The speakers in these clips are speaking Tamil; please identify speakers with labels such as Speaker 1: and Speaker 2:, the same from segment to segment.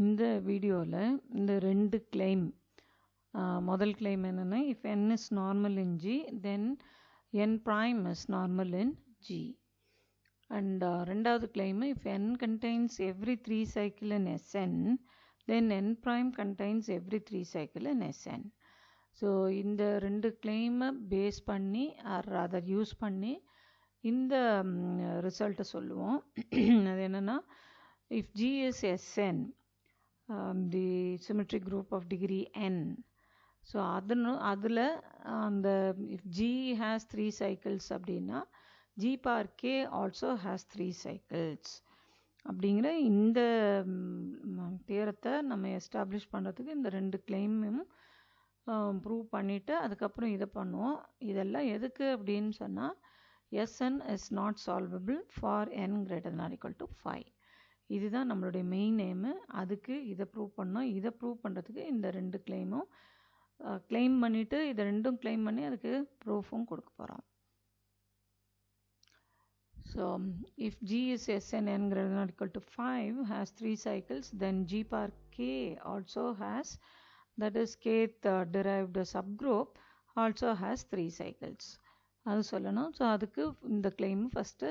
Speaker 1: இந்த வீடியோவில் இந்த ரெண்டு கிளைம், முதல் கிளைம் என்னென்னா, if n is normal in G then n prime is normal in G. And ரெண்டாவது claim, if n contains every 3 cycle in Sn then n prime contains every 3 cycle in Sn. So இந்த ரெண்டு கிளைமை பேஸ் பண்ணி அதை யூஸ் பண்ணி இந்த ரிசல்ட்டை சொல்லுவோம். அது என்னென்னா, if G is Sn, the symmetric group of degree n, so அதில் அந்த if G has 3 cycles அப்படின்னா G power k also has 3 cycles அப்படிங்கிற இந்த தியரத்தை நம்ம எஸ்டாப்ளிஷ் பண்ணுறதுக்கு இந்த ரெண்டு கிளைமும் ப்ரூவ் பண்ணிவிட்டு அதுக்கப்புறம் இதை பண்ணுவோம். இதெல்லாம் எதுக்கு அப்படின்னு சொன்னால், Sn is not solvable for n greater than or equal to 5. இதுதான் நம்மளுடைய மெயின் எய்மு. அதுக்கு இதை ப்ரூவ் பண்ணோம். இதை ப்ரூவ் பண்ணுறதுக்கு இந்த ரெண்டு கிளைமும் கிளைம் பண்ணிவிட்டு இதை ரெண்டும் கிளைம் பண்ணி அதுக்கு ப்ரூஃபும் கொடுக்க போகிறோம். So if G is Sn n greater than or equal to 5 has 3 cycles, then G power k also has, that is kth derived subgroup also has 3 cycles. அது சொல்லணும். ஸோ அதுக்கு இந்த கிளைம் ஃபஸ்ட்டு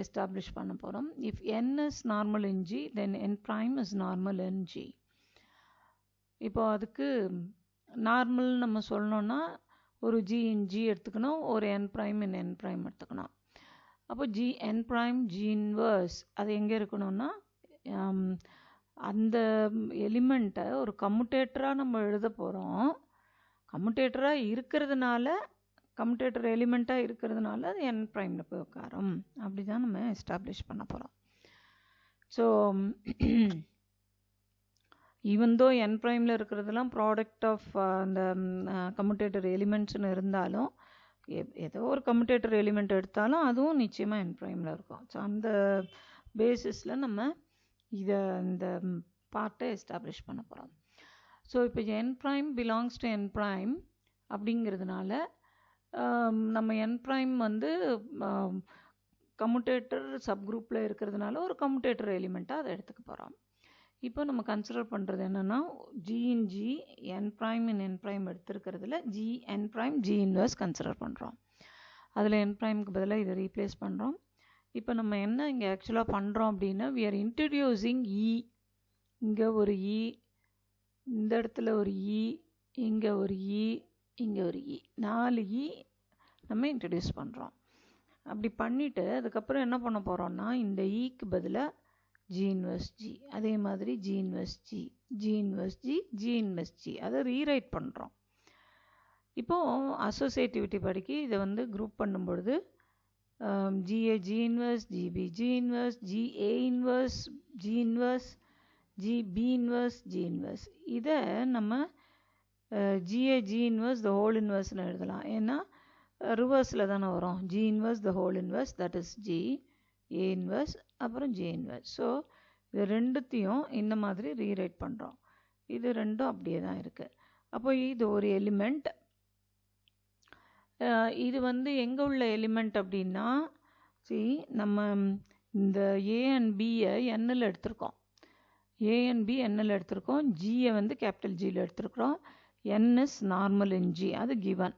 Speaker 1: எஸ்டாப்ளிஷ் பண்ண போகிறோம். If n is normal in G then n prime is normal in G. இப்போ அதுக்கு நார்மல் நம்ம சொல்லணும்னா ஒரு G in G எடுத்துக்கணும், ஒரு n prime in n prime எடுத்துக்கணும். அப்போ G n prime G inverse அது எங்கே இருக்கணும்னா, அந்த எலிமெண்ட்டை ஒரு கம்முட்டேட்டராக நம்ம எழுத போகிறோம். கம்முட்டேட்டராக இருக்கிறதுனால, கம்முட்டேட்டர் எலிமெண்ட்டாக இருக்கிறதுனால அது n ப்ரைமில் போய் உட்காரும். அப்படி தான் நம்ம எஸ்டாப்ளிஷ் பண்ண போகிறோம். ஸோ ஈவன் தோ n ப்ரைமில் இருக்கிறதுலாம் ப்ராடக்ட் ஆஃப் அந்த கம்முட்டேட்டர் எலிமெண்ட்ஸ்னு இருந்தாலும், ஏதோ ஒரு கம்முட்டேட்டர் எலிமெண்ட் எடுத்தாலும் அதுவும் நிச்சயமாக n ப்ரைமில் இருக்கும். ஸோ அந்த பேசிஸில் நம்ம இதை இந்த பார்ட்டை எஸ்டாப்ளிஷ் பண்ண போகிறோம். ஸோ இப்போ n prime belongs to n prime அப்படிங்கிறதுனால நம்ம n prime வந்து கம்முட்டேட்டர் சப்குரூப்பில் இருக்கிறதுனால ஒரு கம்முட்டேட்டர் எலிமெண்ட்டாக அதை எடுத்துக்க போகிறோம். இப்போ நம்ம கன்சிடர் பண்ணுறது என்னென்னா, G in G n prime in n prime எடுத்துருக்கிறதுல G n prime G inverse consider பண்ணுறோம். அதில் n primeக்கு பதிலாக இதை ரீப்ளேஸ் பண்ணுறோம். இப்போ நம்ம என்ன இங்கே ஆக்சுவலாக பண்ணுறோம் அப்படின்னா, we are introducing E. இங்கே ஒரு E, இந்த இடத்துல ஒரு E, இங்கே ஒரு E, இங்கே ஒரு E, 4 E நம்ம இன்ட்ரடியூஸ் பண்ணுறோம். அப்படி பண்ணிவிட்டு அதுக்கப்புறம் என்ன பண்ண போகிறோம்னா, இந்த ஈக்கு பதிலாக G inverse G, அதே மாதிரி G inverse G, G inverse G, G inverse G அதை ரீரைட் பண்ணுறோம். இப்போது அசோசியேட்டிவிட்டி படிக்கு இதை வந்து குரூப் பண்ணும்பொழுது GA G inverse, GB G inverse, GA inverse G inverse, GB inverse G inverse, இதை நம்ம GA G inverse the whole inverse எழுதலாம். ஏன்னா ரிவர்ஸில் தானே வரும். G inverse the whole inverse, that is G, A inverse அப்புறம் G inverse. ஸோ இது ரெண்டுத்தையும் இந்த மாதிரி ரீரைட் பண்ணுறோம். இது ரெண்டும் அப்படியே தான் இருக்குது. அப்போ இது ஒரு எலிமெண்ட். இது வந்து எங்கே உள்ள எலிமெண்ட் அப்படின்னா, நம்ம இந்த A and Bயை Nல் எடுத்திருக்கோம். A and B Nல் எடுத்திருக்கோம். Gயை வந்து கேபிட்டல் Gயில் எடுத்திருக்கிறோம். N is normal in G, அது given.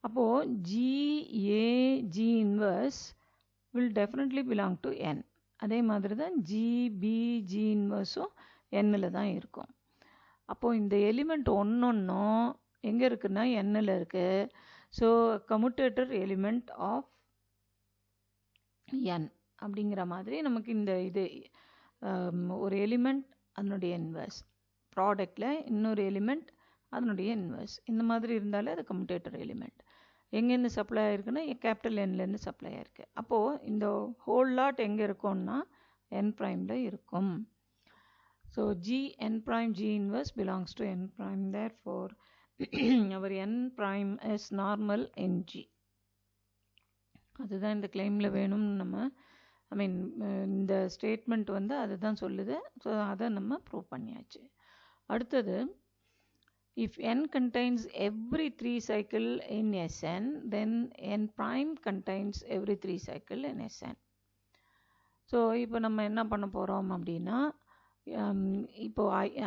Speaker 1: அப்போது GA G inverse will definitely belong to N. அதே மாதிரி தான் GB G inverseம் Nல் தான் இருக்கும். அப்போது இந்த எலிமெண்ட் ஒன்றும் எங்கே இருக்குன்னா Nல் இருக்குது. ஸோ கம்முட்டேட்டர் எலிமெண்ட் ஆஃப் N அப்படிங்கிற மாதிரி நமக்கு இந்த இது ஒரு எலிமெண்ட் அதனுடைய இன்வர்ஸ், ப்ராடக்டில் இன்னொரு எலிமெண்ட் அதனுடைய இன்வர்ஸ், இந்த மாதிரி இருந்தாலே அது கம்முட்டேட்டர் எலிமெண்ட். எங்கேருந்து சப்ளை ஆகிருக்குன்னா கேபிட்டல் Nலேருந்து சப்ளை ஆகிருக்கு. அப்போது இந்த ஹோல் லாட் எங்கே இருக்கும்னா n ப்ரைமில் இருக்கும். So G n prime G inverse belongs to n prime, therefore our n prime is normal in G. அதுதான் இந்த கிளைமில் வேணும்னு நம்ம இந்த ஸ்டேட்மெண்ட் வந்து அதுதான் சொல்லுது. ஸோ அதை நம்ம ப்ரூவ் பண்ணியாச்சு. அடுத்தது, if n contains every 3 cycle in Sn, then n prime contains every 3 cycle in Sn. So இப்போ நம்ம என்ன பண்ண போகிறோம் அப்படின்னா, இப்போ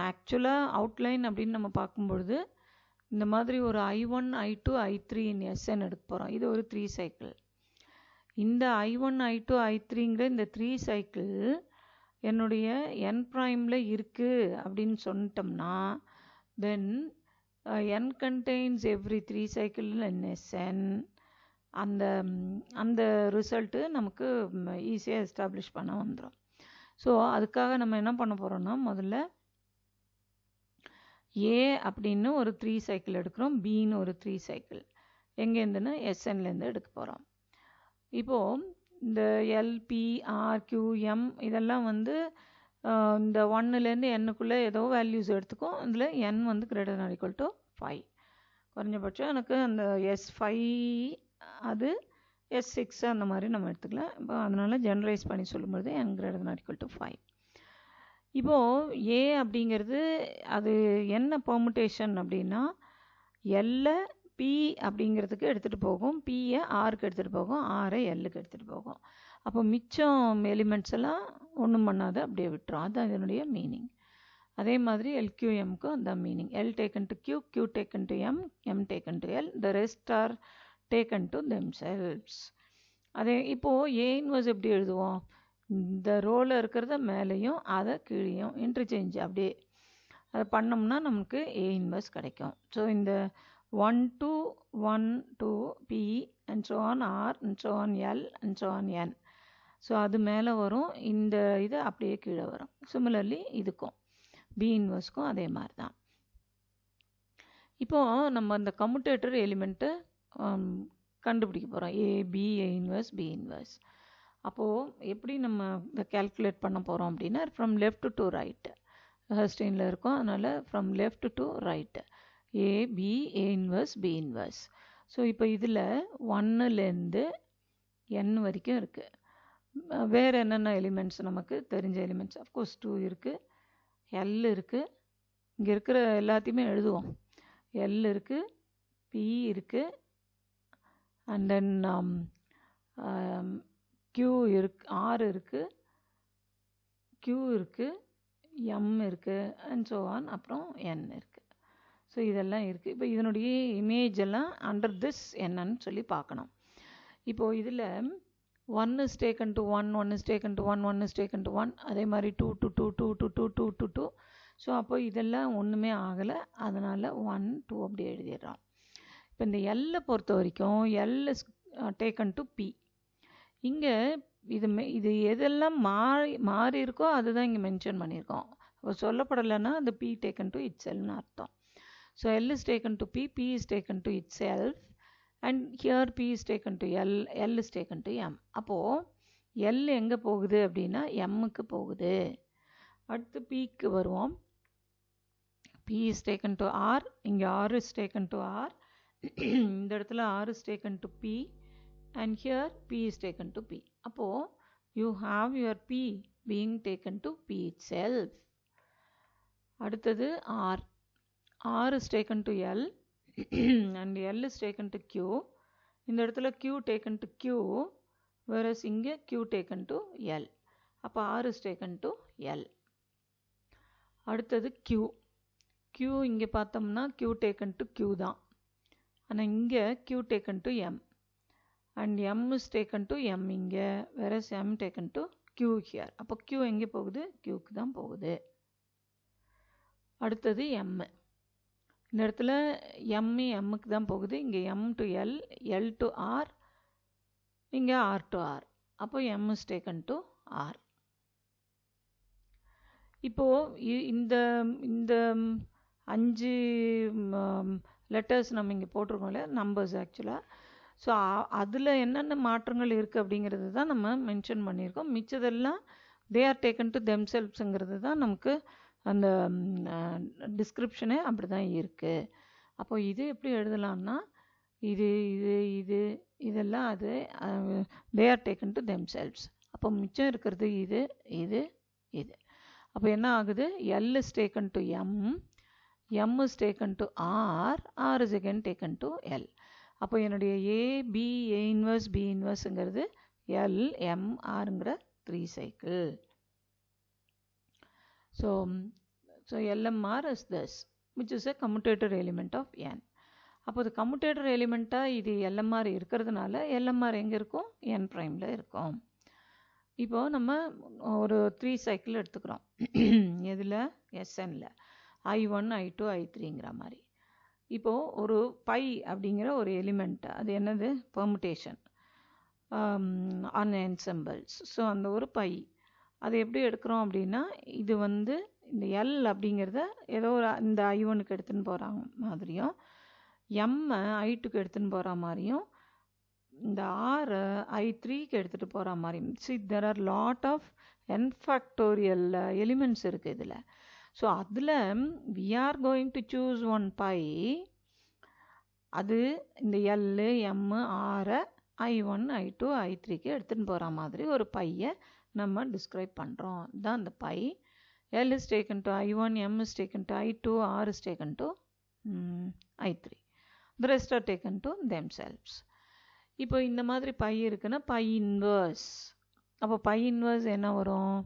Speaker 1: ஆக்சுவலாக அவுட்லைன் அப்படின்னு நம்ம பார்க்கும்பொழுது இந்த மாதிரி ஒரு I1 I2 I3 இன் SN எடுக்க போகிறோம். இது ஒரு 3 சைக்கிள். இந்த I1 I2 I3ங்கிற இந்த 3 சைக்கிள் என்னுடைய n ப்ரைமில் இருக்குது அப்படின்னு சொல்லிட்டோம்னா தென் n contains every 3 cycle in SN. அந்த ரிசல்ட்டு நமக்கு ஈஸியாக எஸ்டாப்ளிஷ் பண்ண வந்துடும். ஸோ அதுக்காக நம்ம என்ன பண்ண போகிறோம்னா முதல்ல ஏ அப்படின்னு ஒரு 3 சைக்கிள் எடுக்கிறோம், பின்னு ஒரு 3 சைக்கிள் எங்கேருந்துன்னா SNலேருந்து எடுக்க போகிறோம். இப்போது இந்த எல்பி ஆர்கியூஎம் இதெல்லாம் வந்து இந்த 1லேருந்து n-க்குள்ளே ஏதோ வேல்யூஸ் எடுத்துக்கும். இதில் n வந்து greater than or equal to 5. குறைஞ்சபட்சம் எனக்கு அந்த S5 அது S6 அந்த மாதிரி நம்ம எடுத்துக்கலாம். இப்போ அதனால் ஜெனரலைஸ் பண்ணி சொல்லும்போது n greater than or equal to 5. இப்போது ஏ அப்படிங்கிறது அது என்ன பெர்முடேஷன் அப்படின்னா எல்லை பி அப்படிங்கிறதுக்கு எடுத்துகிட்டு போகும், பியை ஆருக்கு எடுத்துகிட்டு போகும், ஆரை எல்லுக்கு எடுத்துகிட்டு போகும். அப்போ மிச்சம் எலிமெண்ட்ஸ் எல்லாம் ஒன்றும் பண்ணாத அப்படியே விட்டுரும். அதுதான் இதனுடைய மீனிங். அதே மாதிரி எல்கியூஎம்க்கும் அதுதான் meaning. L taken to Q, Q taken to M, M taken to L, the rest are taken to themselves. அதே இப்போது ஏ இன்வர்ஸ் எப்படி எழுதுவோம்? இந்த ரோவில் இருக்கிறத மேலேயும் அதை கீழேயும் இன்டர்சேஞ்ச் அப்படியே அதை பண்ணோம்னா நமக்கு ஏ இன்வர்ஸ் கிடைக்கும். ஸோ இந்த 1 to 1 to P and so on R and so on L and so on N. So அது மேலே வரும், இந்த இது அப்படியே கீழே வரும். சிமிலர்லி இதுக்கும் பி இன்வர்ஸ்க்கும் அதே மாதிரி தான். இப்போது நம்ம அந்த கம்யூட்டேட்டர் எலிமெண்ட்டை கண்டுபிடிக்க போகிறோம். A B, A inverse, B inverse. அப்போது எப்படி நம்ம இதை கேல்குலேட் பண்ண போகிறோம் அப்படின்னா ஃப்ரம் லெஃப்ட் டு ரைட் ஹஸ்டெயினில் இருக்கும். அதனால் from left to right A B, A inverse, B inverse. So இப்போ இதில் 1லேருந்து n வரைக்கும் இருக்குது. வேறு என்னென்ன எலிமெண்ட்ஸ் நமக்கு தெரிஞ்ச எலிமெண்ட்ஸ்? அஃப்கோர்ஸ் 2 இருக்குது, எல் இருக்குது, இங்கே இருக்கிற எல்லாத்தையுமே எழுதுவோம். எல் இருக்குது, பி இருக்குது, அண்ட் தென் கியூ இருக்கு, ஆர் இருக்குது, கியூ இருக்குது, எம் இருக்குது, அண்ட் ஸோ ஆன், அப்புறம் என் இருக்குது. ஸோ இதெல்லாம் இருக்குது. இப்போ இதனுடைய இமேஜ் எல்லாம் அண்டர் திஸ் என்னன்னு சொல்லி பார்க்கணும். இப்போது இதில் 1 is taken to 1, 1 is taken to 1, 1 is taken to 1, அதே மாதிரி 2 to 2, 2 to 2, 2 to 2. ஸோ அப்போ இதெல்லாம் ஒன்றுமே ஆகலை, அதனால் 1 2 அப்படி எழுதிடுறோம். இப்போ இந்த எல்லை பொறுத்த வரைக்கும் L is taken to P. இங்கே இது எதெல்லாம் மாறி இருக்கோ அதுதான் இங்கே மென்ஷன் பண்ணியிருக்கோம். அப்போ சொல்லப்படலைன்னா அந்த பி டேக்கன் டு இட் செல்ஃப்னு அர்த்தம். So L is taken to P, P is taken to itself, and here P is taken to L, L is taken to M. அப்போது எல் எங்கே போகுது அப்படின்னா எம்முக்கு போகுது. அடுத்து பிக்கு வருவோம். P is taken to R, இங்கே R is taken to R, இந்த இடத்துல R is taken to P, and here P is taken to P. அப்போது you have your P being taken to P itself. அடுத்தது R. R is taken to L and L is taken to Q. இந்த இடத்துல Q taken to Q, whereas இங்கே Q taken to L. அப்போ R is taken to L. அடுத்தது Q. Q இங்கே பார்த்தோம்னா Q taken to Q தான், ஆனால் இங்கே Q taken to M. and M is taken to M இங்கே, whereas M taken to Q here. அப்போ Q எங்கே போகுது? Qக்கு தான் போகுது. அடுத்தது M. இந்த இடத்துல M Mக்கு தான் போகுது. இங்கே M to L, L to R, இங்கே R to R. அப்போ M is taken to R. இப்போது இந்த 5 லெட்டர்ஸ் நம்ம இங்கே போட்டிருக்கோம்ல, நம்பர்ஸ் ஆக்சுவலாக. ஸோ அதில் என்னென்ன மாற்றங்கள் இருக்குது அப்படிங்கிறது தான் நம்ம மென்ஷன் பண்ணியிருக்கோம். மிச்சதெல்லாம் தே ஆர் டேக்கன் டு தெம்செல்வ்ஸுங்கிறது தான் நமக்கு அந்த டிஸ்கிரிப்ஷனே அப்படி தான் இருக்குது. அப்போது இது எப்படி எழுதலாம்னா இதெல்லாம் அது they are taken to themselves. அப்போ மிச்சம் இருக்கிறது இது. அப்போ என்ன ஆகுது? L is taken to M, M is taken to R, R is again taken to L. அப்போ என்னுடைய A B, A inverse, B இன்வர்ஸுங்கிறது எல் எம் ஆருங்கிற 3 cycle. So LMR is this, which is a commutator element of n. அப்போ இது commutator எலிமெண்ட்டாக இது LMR இருக்கிறதுனால LMR எங்கே இருக்கும், n ப்ரைமில் இருக்கும். இப்போது நம்ம ஒரு 3 சைக்கிள் எடுத்துக்கிறோம். எதில், SNல I1 I2 I3ங்கிற மாதிரி. இப்போது ஒரு பை அப்படிங்கிற ஒரு எலிமெண்ட், அது என்னது, பெர்முடேஷன் ஆன் என்செம்பிள்ஸ். ஸோ அந்த ஒரு பை அது எப்படி எடுக்கிறோம் அப்படின்னா, இது வந்து இந்த L அப்படிங்கிறத ஏதோ ஒரு இந்த I1க்கு எடுத்துன்னு போகிறாங்க மாதிரியும், M I2க்கு எடுத்துன்னு போகிற மாதிரியும், இந்த R I3க்கு எடுத்துகிட்டு போகிற மாதிரியும். See, there are lot of n factorial elements இருக்குது இதில். ஸோ அதில் we are going to choose one pi. அது இந்த L M R I1 I2 I3க்கு எடுத்துன்னு போகிற மாதிரி ஒரு பையை நம்ம டிஸ்கிரைப் பண்ணுறோம். தான் அந்த by. L is taken to I1, M is taken to I2, R is taken to I3. The rest are taken to themselves. இப்போ இந்த மாதிரி பை இருக்குன்னா பை இன்வர்ஸ். அப்போ பை இன்வர்ஸ் என்ன வரும்,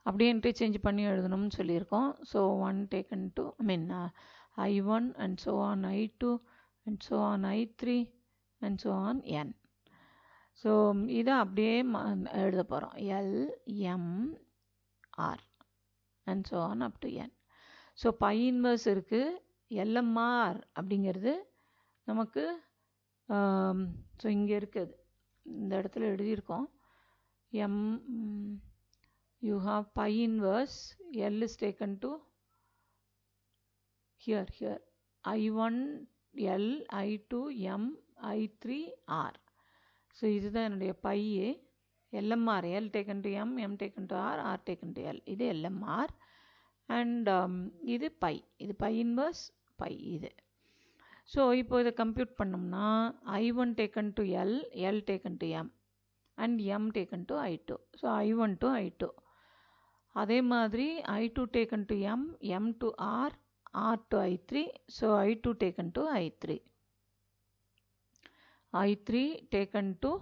Speaker 1: அப்படியே இன்டர்சேஞ்ச் பண்ணி எழுதணும்னு சொல்லியிருக்கோம். So 1 taken to I1 and so on I2 and so on I3 and so on n. So இதை அப்படியே எழுத போகிறோம். L M R and so on up to n. So by inverse இருக்குது. LMR அப்படிங்கிறது நமக்கு ஸோ இங்கே இருக்குது, இந்த இடத்துல எழுதியிருக்கோம். You have pi inverse, L is taken to here I1 L I2 M I3 R. So இதுதான் என்னுடைய by. LMR, L taken to M, M taken to R, R taken to L. இது LMR. அண்ட் இது பை, இது பை இன்வர்ஸ் பை இது. ஸோ இப்போ இதை கம்ப்யூட் பண்ணோம்னா I1 taken to L, L taken to M and M taken to I2. So I1 to I2. அதே மாதிரி I2 taken to M, M to R, R to I3. So I2 taken to I3. I3 taken to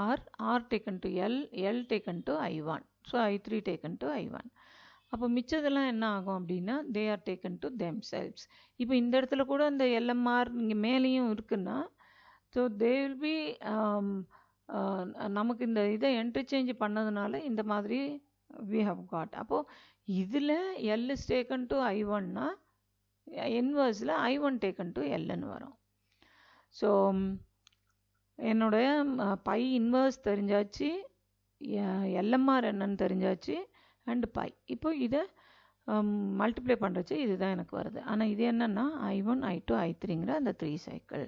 Speaker 1: R, R taken to L, L taken to I1. So I3 taken to I1. அப்போ மிச்சதெல்லாம் என்ன ஆகும் அப்படின்னா, they are taken to themselves. இப்போ இந்த இடத்துல கூட இந்த LMR இங்கே மேலேயும் இருக்குன்னா, ஸோ they will be நமக்கு இந்த இதை இன்டர்சேஞ்ச் பண்ணதுனால இந்த மாதிரி we have got. அப்போது இதில் L is taken to I1னா இன்வர்ஸில் I1 taken to Lன்னு வரும். ஸோ என்னுடைய பை இன்வர்ஸ் தெரிஞ்சாச்சு, LMR என்னன்னு தெரிஞ்சாச்சு, அண்ட் பை. இப்போ இதை மல்டிப்ளை பண்ணுறச்சு இதுதான் எனக்கு வருது. ஆனால் இது என்னென்னா I1 I2 I3ங்கிற அந்த 3 சைக்கிள்.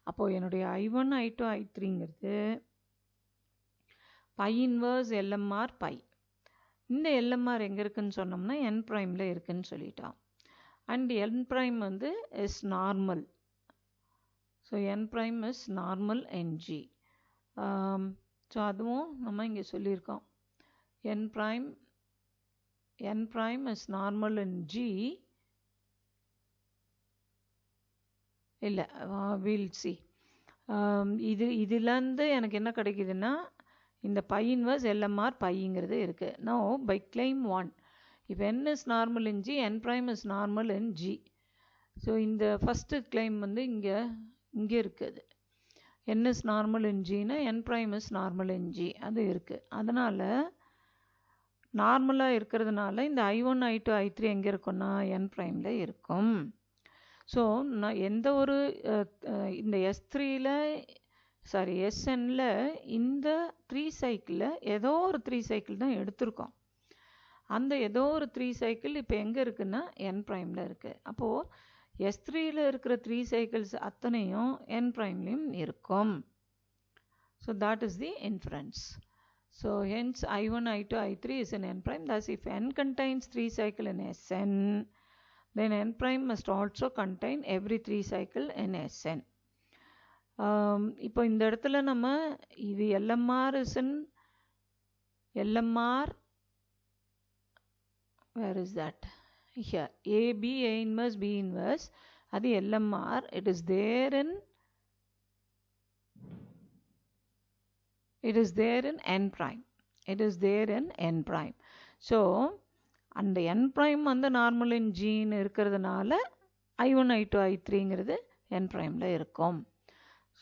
Speaker 1: அப்போது என்னுடைய I1 I2 I3ங்கிறது பை இன்வர்ஸ் LMR பை. இந்த LMR எங்கே இருக்குதுன்னு சொன்னோம்னா n ப்ரைமில் இருக்குதுன்னு சொல்லிட்டோம். அண்ட் n ப்ரைம் வந்து is normal. So n prime is normal NG. So அதுவும் நம்ம இங்கே சொல்லியிருக்கோம். n prime is normal in G. இல்லை, we'll see. இதுலேருந்து எனக்கு என்ன கிடைக்குதுன்னா, இந்த பை இன்வர்ஸ் LMR பைங்கிறது இருக்குது. Now by claim 1, if n is normal in G, n prime is normal in G. So இந்த ஃபஸ்ட்டு கிளைம் வந்து இங்கே இருக்குது. n is normal in Gனா n prime is normal in G அது இருக்குது. அதனால் நார்மலாக இருக்கிறதுனால இந்த I1 I2 I3 எங்கே இருக்குன்னா n ப்ரைமில் இருக்கும். ஸோ நான் எந்த ஒரு இந்த SNல இந்த 3 சைக்கிளில் ஏதோ ஒரு 3 சைக்கிள் தான் எடுத்திருக்கோம். அந்த ஏதோ ஒரு 3 சைக்கிள் இப்போ எங்கே இருக்குன்னா n ப்ரைமில் இருக்குது. அப்போது S3ல இருக்கிற 3 சைக்கிள்ஸ் அத்தனையும் n ப்ரைம்லேயும் இருக்கும். So that is the inference. So hence I1 I2 I3 is in n prime. Thus if n contains 3 cycle in Sn, then n prime must also contain every 3 cycle in Sn. இப்போ இந்த இடத்துல நம்ம இது LMR is in LMR, where is that? Here A inverse B inverse, அது LMR. It is there in n prime. It is there in n prime. So அந்த n prime வந்து நார்மல் இன் ஜின்னு இருக்கிறதுனால I1 I2 I3ங்கிறது n primeல இருக்கும்.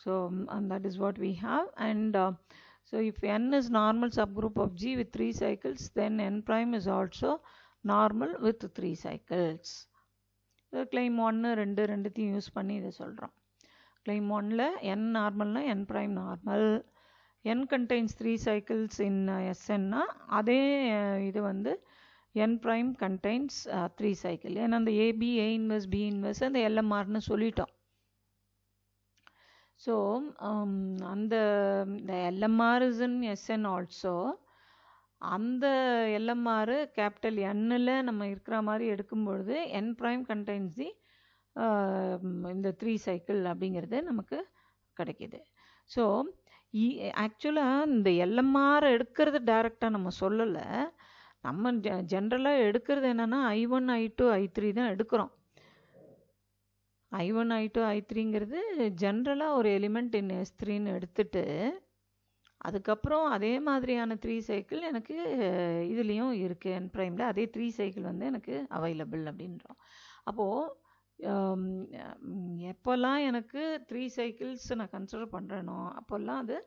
Speaker 1: So and that is what we have. And so if n is normal subgroup of G with 3 cycles, then n prime is also normal with 3 cycles. claim 1 2 ரெண்டுத்தையும் யூஸ் பண்ணி இதை சொல்கிறோம். claim 1ல n நார்மல்னா n prime normal, n contains 3 cycles in Sn அதே இது வந்து n prime contains 3 cycle. ஏன்னா அந்த AB A inverse B inverse அந்த LMRன்னு சொல்லிட்டோம். ஸோ அந்த LMR is in Sn also. அந்த LMR கேபிட்டல் Nல நம்ம இருக்கிற மாதிரி எடுக்கும்பொழுது n prime contains தி இந்த 3 cycle அப்படிங்கிறது நமக்கு கிடைக்கிது. ஸோ ஆக்சுவலாக இந்த LMR எடுக்கிறது டைரெக்டாக நம்ம சொல்லலை. நம்ம ஜென்ரலாக எடுக்கிறது என்னென்னா I1 I2 I3 தான் எடுக்கிறோம். I1 I2 I3ங்கிறது ஜென்ரலாக ஒரு எலிமெண்ட் இன் S3ன்னு எடுத்துட்டு அதுக்கப்புறம் அதே மாதிரியான 3 சைக்கிள் எனக்கு இதுலேயும் இருக்குது n ப்ரைமில் அதே 3 சைக்கிள் வந்து எனக்கு அவைலபிள் அப்படின்றோம். அப்போது எப்போல்லாம் எனக்கு 3 சைக்கிள்ஸ் நான் கன்சிடர் பண்ணுறேனோ அப்போல்லாம் அது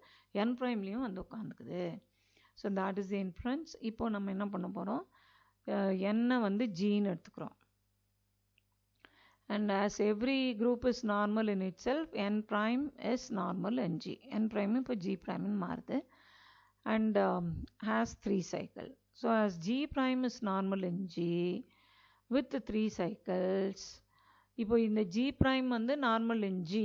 Speaker 1: n ப்ரைம்லேயும் வந்து உட்காந்துக்குது. So that is the inference. இப்போ நம்ம என்ன பண்ண போகிறோம், n வந்து ஜின்னு எடுத்துக்கிறோம். And as every group is normal in itself, n prime is normal in G. n prime இப்போ G prime மாறுது and has 3 cycle. So as G prime is normal in G with 3 cycles, இப்போ இந்த G prime வந்து normal in G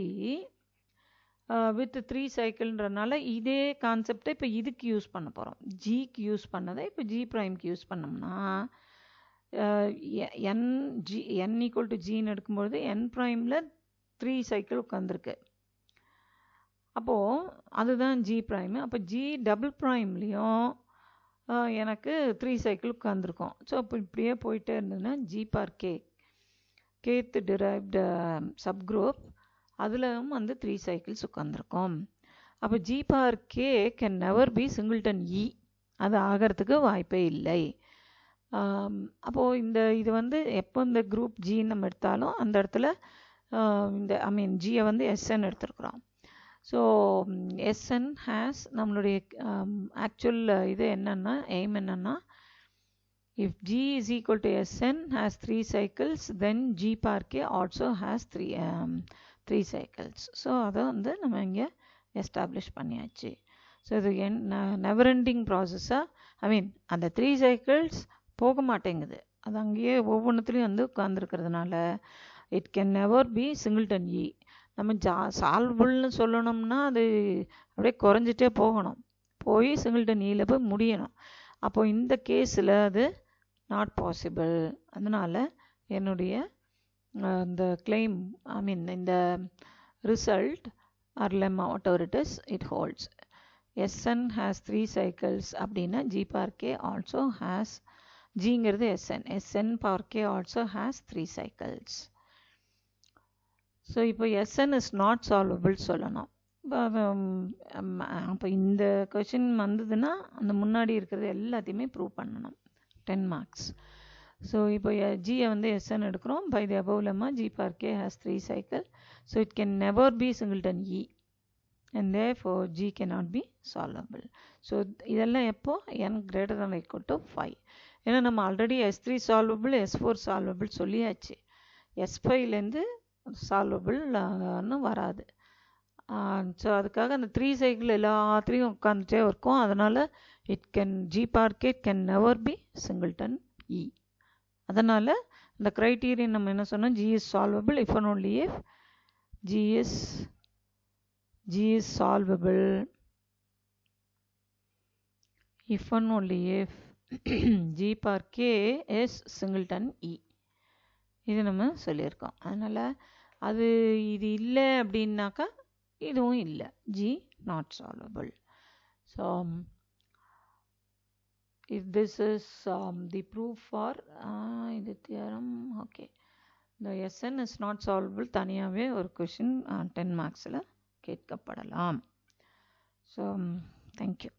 Speaker 1: with 3 cycleன்றனால இதே கான்செப்டை இப்போ இதுக்கு யூஸ் பண்ண போகிறோம். ஜிக்கு யூஸ் பண்ணதை இப்போ G primeக்கு யூஸ் பண்ணோம்னா n equal to Gன்னு எடுக்கும்பொழுது n ப்ரைமில் 3 சைக்கிள் உட்காந்துருக்கு. அப்போது அதுதான் G ப்ரைமு. அப்போ G டபுள் ப்ரைம்லேயும் எனக்கு 3 சைக்கிள் உட்காந்துருக்கும். ஸோ அப்போ இப்படியே போயிட்டே இருந்ததுன்னா G bar K kth derived subgroup அதிலும் வந்து 3 சைக்கிள்ஸ் உட்காந்துருக்கும். அப்போ G bar K can never be singleton E. அது ஆகிறதுக்கு வாய்ப்பே இல்லை. அப்போது இது வந்து எப்போ இந்த குரூப் ஜி நம்ம எடுத்தாலும் அந்த இடத்துல இந்த ஜியை வந்து எஸ்என் எடுத்துருக்குறோம். ஸோ எஸ்என் ஹேஸ் நம்மளுடைய ஆக்சுவல் இது என்னென்னா எய்ம் என்னென்னா if G is equal to S N has 3 cycles then G bar K also has 3 cycles. So அதை வந்து நம்ம இங்கே எஸ்டாப்ளிஷ் பண்ணியாச்சு. ஸோ இது நெவர் எண்டிங் ப்ராசஸாக அந்த 3 சைக்கிள்ஸ் போக மாட்டேங்குது. அது அங்கேயே ஒவ்வொன்றுத்துலேயும் வந்து உட்காந்துருக்கிறதுனால it can never be singleton e. நம்ம சால்வபிள்னு சொல்லணும்னா அது அப்படியே குறைஞ்சிட்டே போகணும், போய் சிங்கிள்டன் ஈயில் போய் முடியணும். அப்போது இந்த கேஸில் அது நாட் பாசிபிள். அதனால் என்னுடைய இந்த கிளைம் இந்த result or lemma whatever it is it holds. Sn has 3 cycles அப்படின்னா G bar K also has ஜிங்கிறது Sn power K also has 3 cycles. So இப்போ Sn இஸ் நாட் சால்வபிள் சொல்லணும். அப்போ இந்த கொஷின் வந்ததுன்னா அந்த முன்னாடி இருக்கிறது எல்லாத்தையுமே ப்ரூவ் பண்ணணும். 10 மார்க்ஸ். ஸோ இப்போ ஜியை வந்து Sn எடுக்கிறோம். By the above lemma G bar K has 3 cycle. So it can never be singleton E. And therefore G cannot be solvable. So இதெல்லாம் எப்போ n greater than or equal to 5. ஏன்னா நம்ம already S3 solvable S4 solvable சொல்லியாச்சு. S5லேருந்து சால்வபிள்னு வராது. ஸோ அதுக்காக அந்த 3 சைக்கிள் எல்லாத்துலேயும் உட்காந்துட்டே இருக்கும். அதனால் G bar K can never be singleton E. அதனால் இந்த க்ரைட்டீரியன் நம்ம என்ன சொன்னோம், G is solvable if and only if G is solvable if and only if G par K is singleton E. இது நம்ம சொல்லியிருக்கோம். அதனால் இது இல்லை அப்படின்னாக்கா இதுவும் இல்லை, G not solvable. So if this is the proof for இது theorem, okay, the Sn is not solvable தனியாகவே ஒரு கொஷின் 10 மார்க்ஸில் கேட்கப்படலாம். So thank you.